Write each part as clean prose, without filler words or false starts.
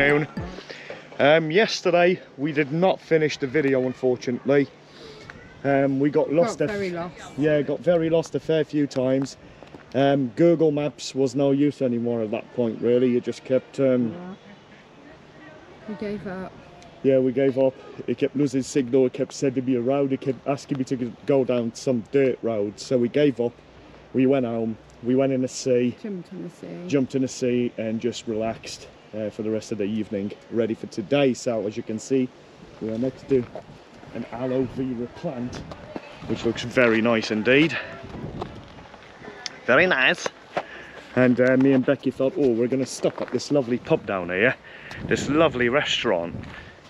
afternoon. Yesterday we did not finish the video, unfortunately. We got lost. Very lost. Yeah, got very lost a fair few times. Google Maps was no use anymore at that point, really. You just kept... We gave up. Yeah, we gave up. It kept losing signal, it kept sending me around, it kept asking me to go down some dirt roads. So we gave up, we went home, we went in the sea. Jumped in the sea and just relaxed for the rest of the evening, ready for today. So as you can see, we are next to an aloe vera plant, which looks very nice indeed. Very nice. And me and Becky thought, oh, we're going to stop at this lovely pub down here, this lovely restaurant.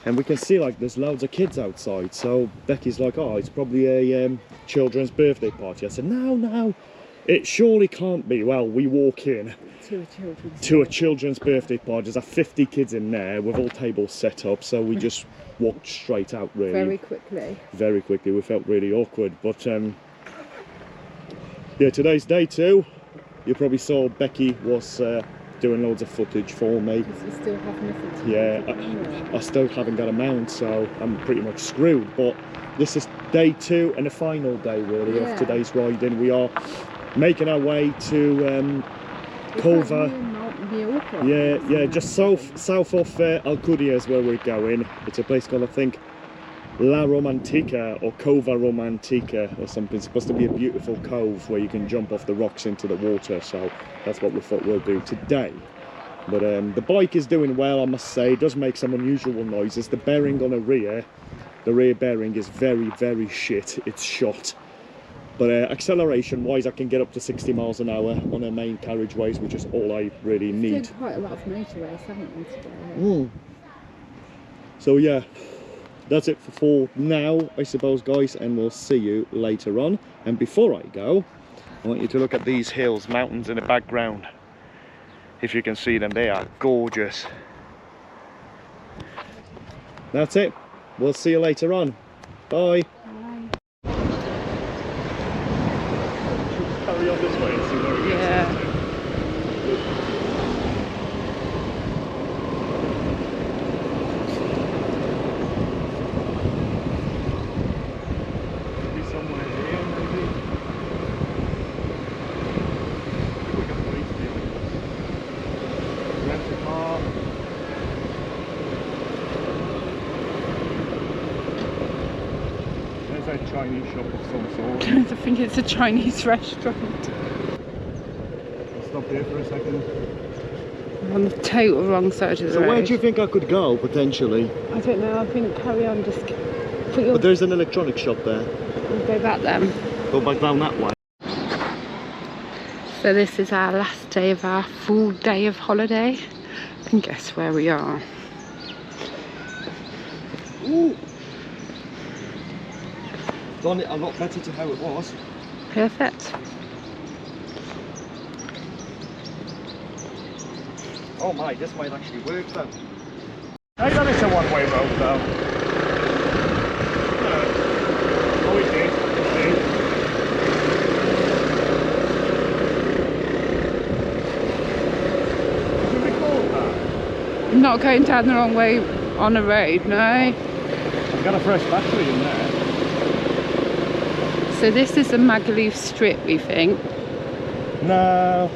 And we can see like there's loads of kids outside. So Becky's like, oh, it's probably a children's birthday party. I said, no, it surely can't be. Well, we walk in to a children's birthday party. There's 50 kids in there with all tables set up. So we just walked straight out, really. Very quickly. We felt really awkward. But yeah, today's day 2. You probably saw Becky was doing loads of footage for me. You still haven't a footage. Yeah, I still haven't got a mount, so I'm pretty much screwed. But this is day 2 and the final day, really, of today's riding. We are making our way to Cove. Yeah, just south of Alcudia is where we're going. It's a place called, I think, La Romantica or Cova Romantica or something. It's supposed to be a beautiful cove where you can jump off the rocks into the water, so that's what we thought we'll do today. But the bike is doing well, I must say. It does make some unusual noises. The bearing on the rear bearing is very shit. It's shot. But acceleration wise, I can get up to 60 miles an hour on the main carriageways, which is all I really need. Did quite a lot of motorways, haven't we, today? So yeah, that's it for now, I suppose, guys, and we'll see you later on. And before I go, I want you to look at these hills, mountains in the background. If you can see them, they are gorgeous. That's it. We'll see you later on. Bye. Carry on this way and see where we get to. Chinese shop of some sort. I think it's a Chinese restaurant. Stop here for a second. We're on the total wrong side of the road. So where do you think I could go, potentially? I don't know, I think carry on, just put your... But there's an electronics shop there. We'll go back then. Go back down that way. So this is our last day of our full day of holiday. You can guess where we are. Ooh. Done it a lot better to how it was. Perfect. Oh my, this might actually work though. I know it's a one-way road though. Oh, it did. Did you record that? Not going down the wrong way on a road, no. I've got a fresh battery in there. So this is a Magaluf strip, we think. No,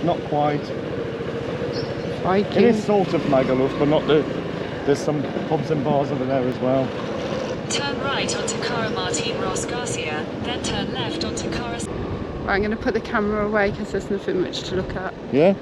not quite. Viking. It is sort of Magaluf, but not the... There's some pubs and bars over there as well. Turn right onto Cara Martin Ross Garcia, then turn left onto Cara... Right, I'm going to put the camera away because there's nothing much to look at. Yeah?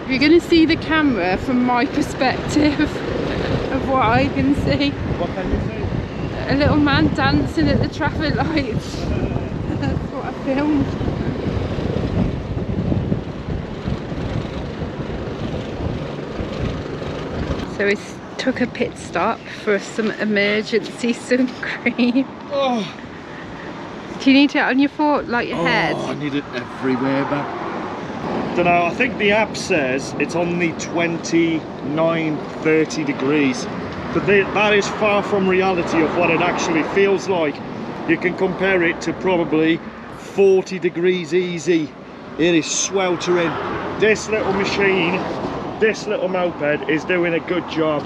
You're going to see the camera from my perspective of what I can see. What can you see? A little man dancing at the traffic lights. That's what I filmed. So we took a pit stop for some emergency sun cream. Oh, Do you need it on your foot, like your head? I need it everywhere, man. Don't know, I think the app says it's only 29, 30 degrees. But that is far from reality of what it actually feels like. You can compare it to probably 40 degrees easy. It is sweltering. This little machine, this little moped is doing a good job.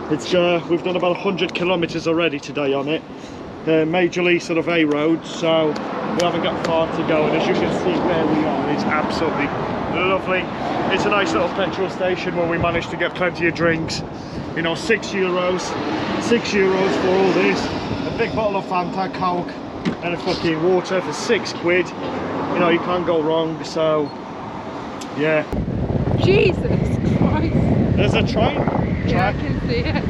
It's we've done about 100 kilometers already today on it. Majorly sort of A roads, so we haven't got far to go, and as you can see where we are, it's absolutely lovely. It's a nice little petrol station where we managed to get plenty of drinks. You know, €6 for all this. A big bottle of Fanta, Coke, and a fucking water for £6. You know, you can't go wrong, so yeah. Jesus Christ. There's a train. Yeah, I can see it.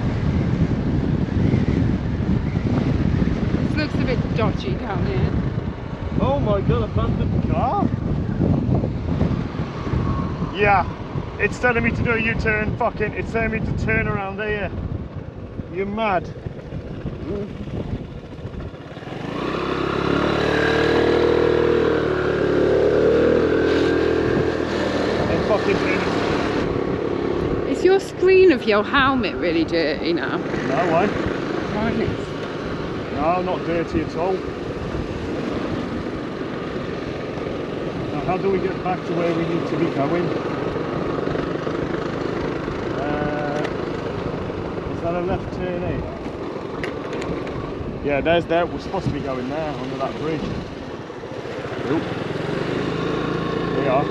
This looks a bit dodgy down here. Oh my god, abandoned car? Yeah, it's telling me to do a U-turn, fucking, it's telling me to turn around here. You're mad. And fucking Is your screen of your helmet really dirty now? no way. Mine is. No, not dirty at all. Now, how do we get back to where we need to be going? Is that a left turn here? Yeah, there's there. We're supposed to be going there under that bridge. Oop. We are.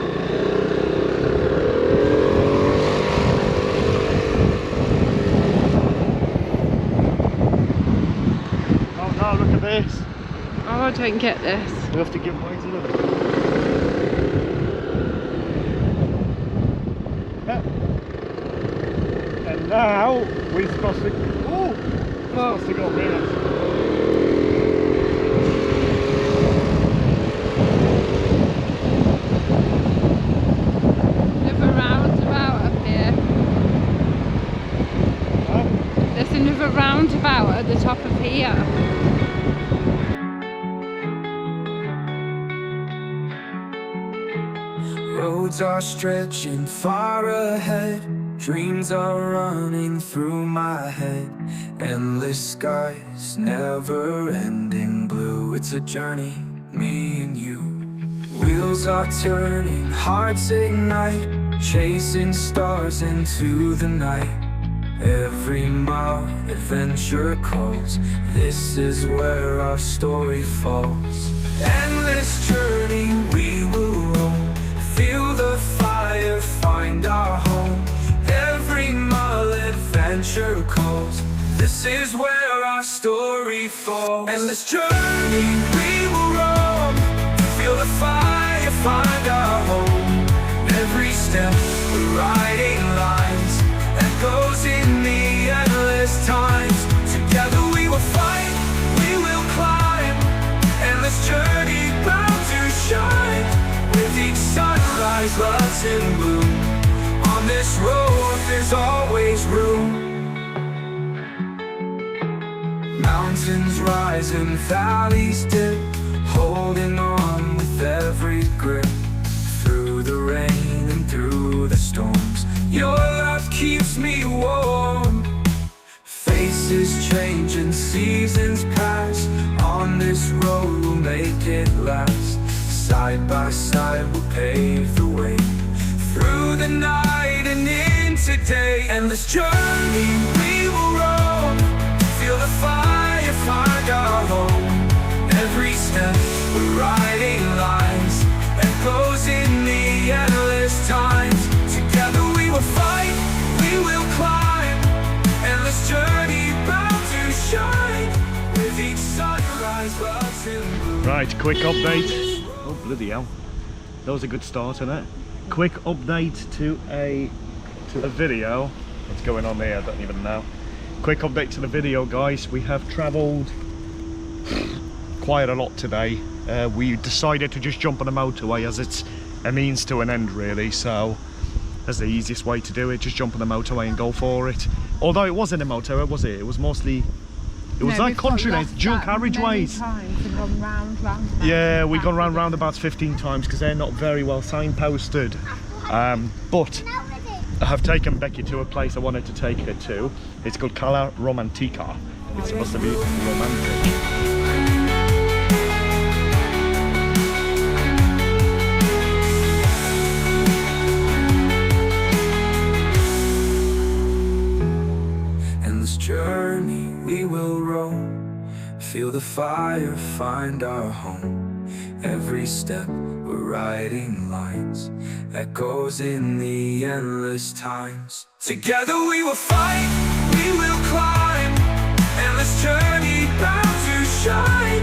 Oh no, look at this. Oh, I don't get this. We have to give way to the... Yeah. And now we're supposed to... Oh! We're supposed to go there. Another roundabout up here. Huh? There's another roundabout at the top of here. Roads are stretching far ahead, dreams are running through my head. Endless skies, never ending blue. It's a journey, me and you. Wheels are turning, hearts ignite, chasing stars into the night. Every mile, adventure calls. This is where our story falls. Endless journey, we will roam. Feel the fire, find our home. Every mile, adventure calls. This is where our story falls. Endless journey, we will roam. Feel the fire, find our home. Every step, we're writing lines. Echoes in the endless times. Together we will fight, we will climb. Endless journey bound to shine. With each sunrise, love's in bloom. On this road, there's always room. Mountains rise and valleys dip, holding on with every grip. Through the rain and through the storms, your love keeps me warm. Faces change and seasons pass. On this road we'll make it last. Side by side we'll pave the way. Through the night and into day. Endless journey we will roam. Feel the fire, find our home. Every step we're writing lines. Echoes in the endless times. Together we will fight, we will climb. Endless journey bound Right, quick update. Oh bloody hell, that was a good start, isn't it? Quick update to a video. What's going on there? I don't even know. Quick update to the video, guys. We have travelled quite a lot today. We decided to just jump on the motorway as it's a means to an end, really. So that's the easiest way to do it. Just jump on the motorway and go for it. Although it wasn't a motorway, was it? It was mostly. It was like country lanes, dual carriageways. Yeah, we've gone round roundabouts 15 times because they're not very well signposted. But I have taken Becky to a place I wanted to take her to. It's called Cala romantica. It's supposed to be romantic. Journey we will roam, feel the fire, find our home. Every step we're writing lines, echoes in the endless times. Together we will fight, we will climb, endless journey bound to shine.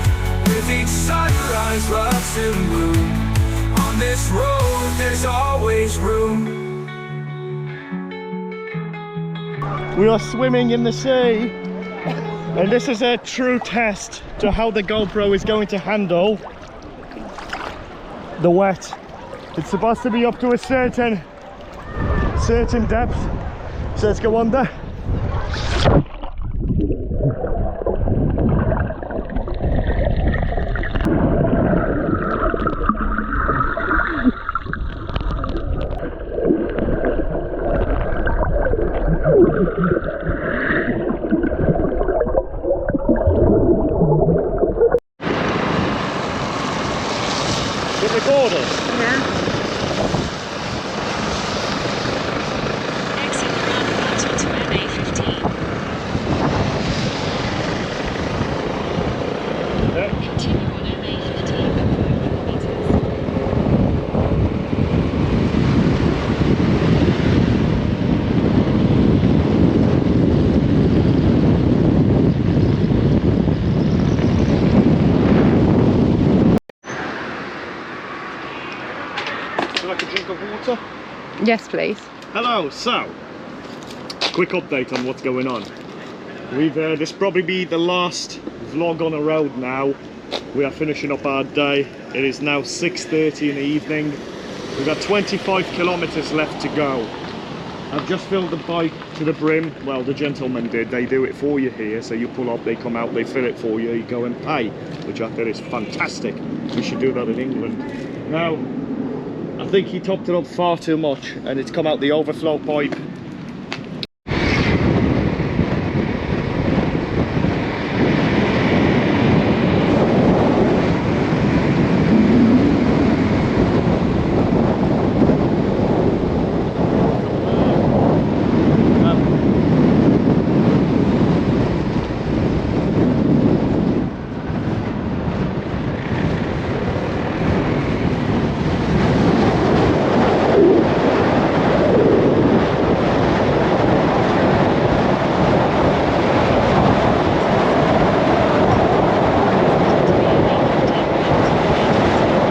With each sunrise, love's in bloom. On this road there's always room. We are swimming in the sea, and this is a true test to how the GoPro is going to handle the wet. It's supposed to be up to a certain depth, so let's go under. Recording? Yeah. Exit the roundabout onto MA15. Continue on MA15 for 500 meters. Like a drink of water? Yes, please. Hello, so quick update on what's going on. This probably be the last vlog on a road now. We are finishing up our day. It is now 6:30 in the evening. We've got 25 kilometers left to go. I've just filled the bike to the brim. Well, the gentleman did. They do it for you here, so you pull up, they come out, they fill it for you, you go and pay, which I thought is fantastic. We should do that in England. Now, I think he topped it up far too much and it's come out the overflow pipe.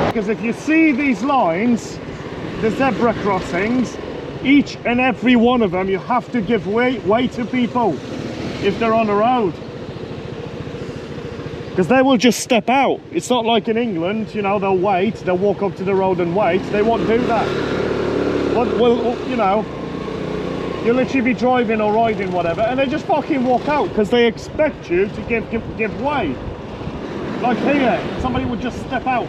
Because if you see these lines, the zebra crossings, each and every one of them, you have to give way to people if they're on the road. Because they will just step out. It's not like in England, you know, they'll wait, they'll walk up to the road and wait. They won't do that. Well, you know, you'll literally be driving or riding, whatever, and they just fucking walk out because they expect you to give way. Like here, somebody would just step out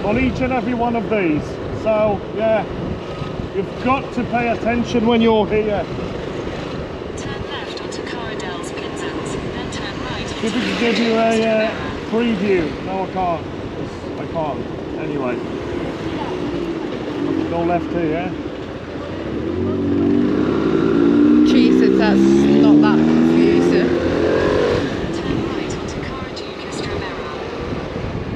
on each and every one of these. So yeah, you've got to pay attention when you're here. Turn left onto Corridell's Pinsons, then turn right onto If we could give you a preview. No, I can't. I can't. Anyway, go left here, yeah? Jesus, that's not that confusing. turn right onto Corridell's Stromero.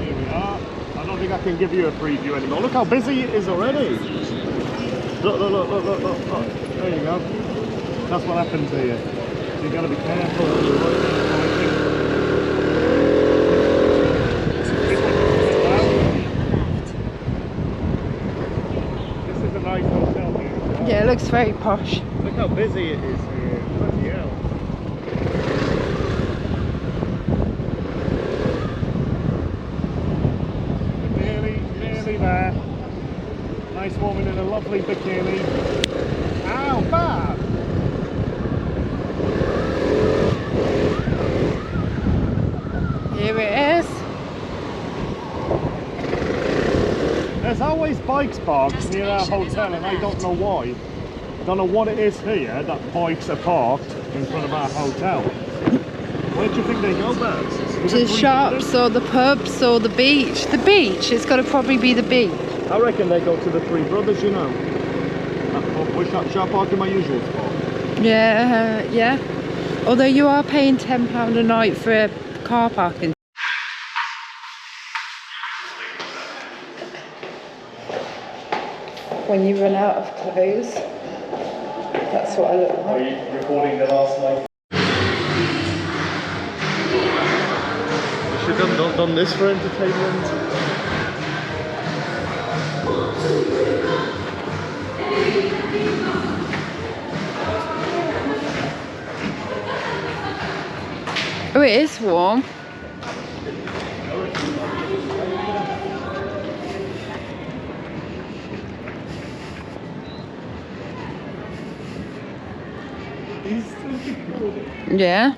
Here we are. I don't think I can give you a preview anymore. Look how busy it is already. Look. There you go. That's what happens here. You've got to be careful when you're riding. looks very posh. Look how busy it is here. Bloody hell. Nearly there. Nice woman in a lovely bikini. Ow, Bab! Here it is. There's always bikes parked near our hotel and I don't know why. Don't know what it is here that bikes are parked in front of our hotel. Where do you think they go, Bab? To the shops or the pubs or the beach. The beach, it's got to probably be the beach. I reckon they go to the Three Brothers, you know. Should I park in my usual spot? Yeah, yeah. Although you are paying £10 a night for car parking. When you run out of clothes, that's what I look like. Are you recording the last night? We should have done this for entertainment. Oh, it is warm. Yeah.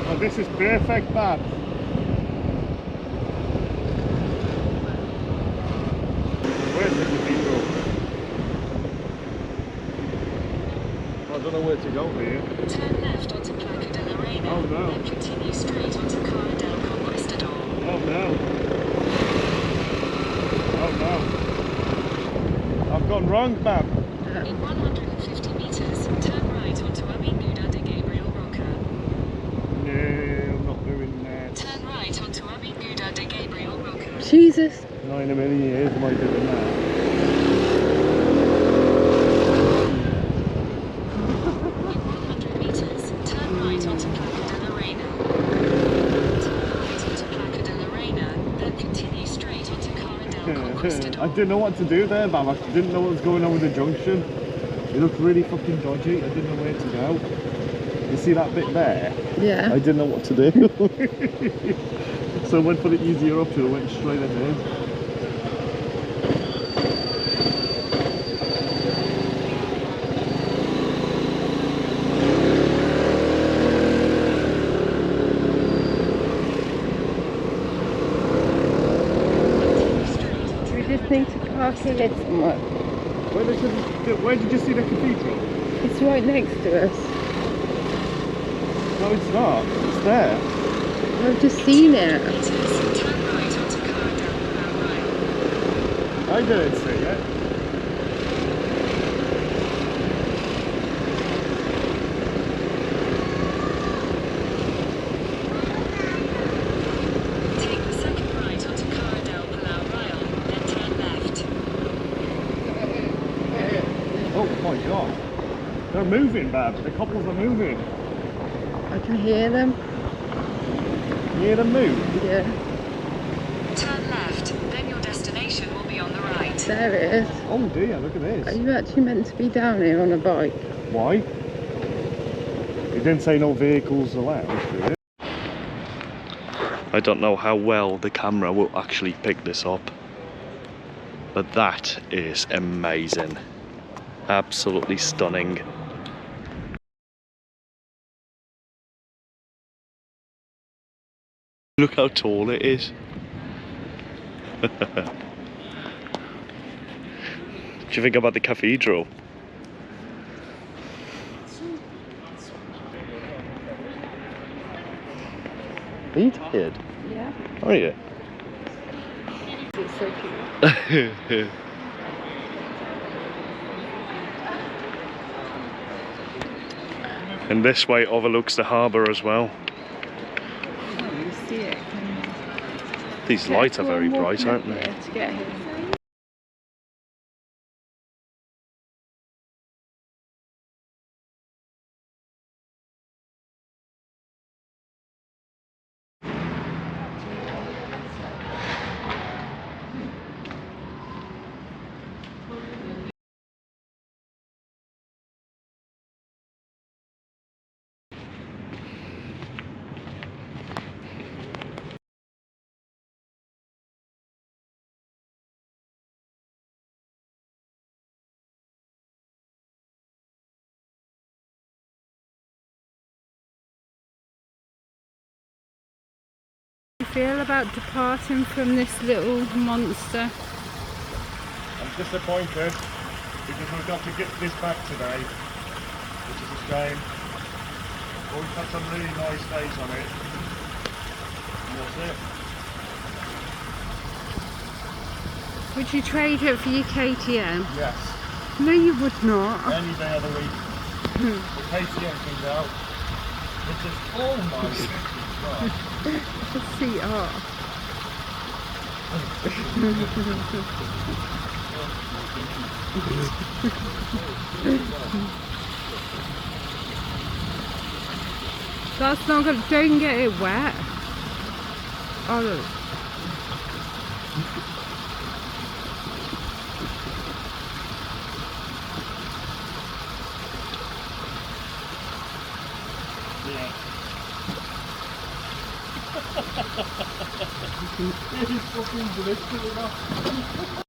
Oh, this is perfect, man. Where's the cathedral? I don't know where to go here. Turn left onto Placa de la Reina. Oh no. Then continue straight onto Cala del Conquistador. Oh no. Oh no. I've gone wrong, man. In 150 meters, turn right onto Avinguda de Gabriel Roca. No, I'm not doing that. Turn right onto Avinguda de Gabriel Roca. Jesus. Not in a million years am I doing that. In 100 meters, turn right onto Placa de la Reina. Turn right onto Placa de la Reina, then continue straight onto Cala del Conquistador. I didn't know what to do there, man. I didn't know what was going on with the junction. It looked really fucking dodgy. I didn't know where to go. You see that bit there? Yeah. I didn't know what to do. So I went for the easier option. I went straight ahead. We just need to park here somewhere. Where did you see the cathedral? It's right next to us. No, it's not. It's there. I've just seen it. Turn right onto Cala del Conquistador. I didn't see it. Take the second right onto Cala del Palau, then turn left. Oh my god. They're moving, Bab. The couples are moving. I can hear them. You hear them move? Yeah. Turn left, then your destination will be on the right. There it is. Oh dear, look at Are this. you actually meant to be down here on a bike? Why? It didn't say no vehicles allowed, did it? I don't know how well the camera will actually pick this up, but that is amazing. Absolutely stunning. Look how tall it is. What do you think about the cathedral? Are you tired? Yeah. Are you? It's so cute. And this way overlooks the harbour as well. Oh, you see it. These lights are very bright, aren't they? To get here. Feel about departing from this little monster? I'm disappointed because we've got to get this back today, which is a shame. But we've had some really nice days on it. And that's it. Would you trade it for your KTM? Yes. No, you would not. Any day of the week. The KTM comes out. It's just, oh my god. The CR. That's not good. Don't get it wet. Oh, look. It is fucking delicious enough.